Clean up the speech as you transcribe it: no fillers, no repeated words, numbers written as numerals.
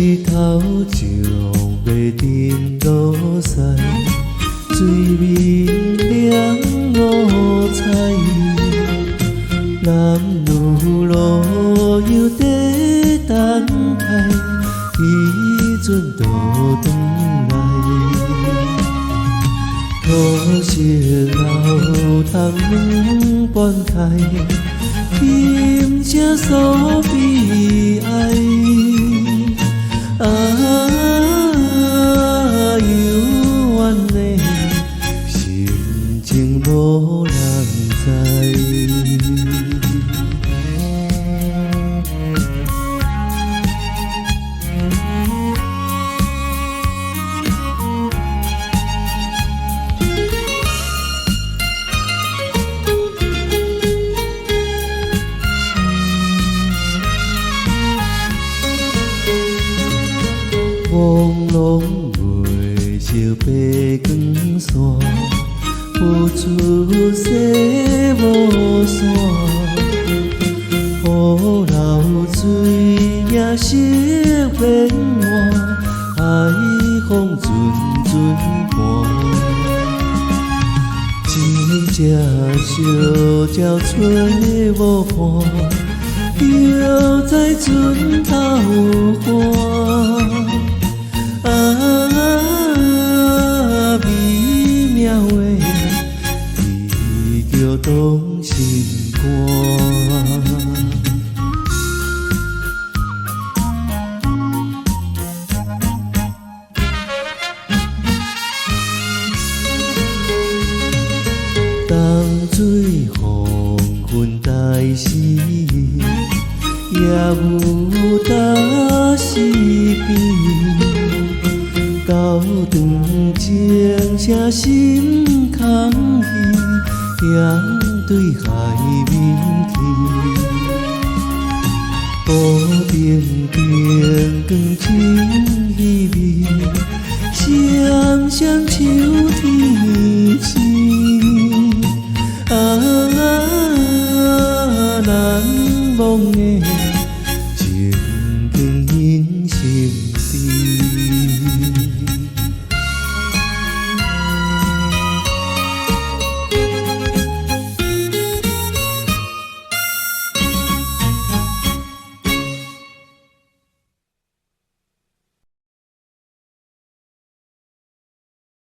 日头就要沉落西，水面亮五彩，男女老幼在等待，彼阵倒转来。土色老窗两半开，金车锁悲哀。幽怨的心情无人知。朦胧月色白光线，付出世无线。雨流水影色变换，海风阵阵寒。一只小鸟吹无伴，又在船头寒。美妙的啼叫动心肝。当水黄昏大时，也有大时变。到长情声心空虚，仰对海面去。湖边灯光清稀微，闪闪秋天星。难忘的情景印心底。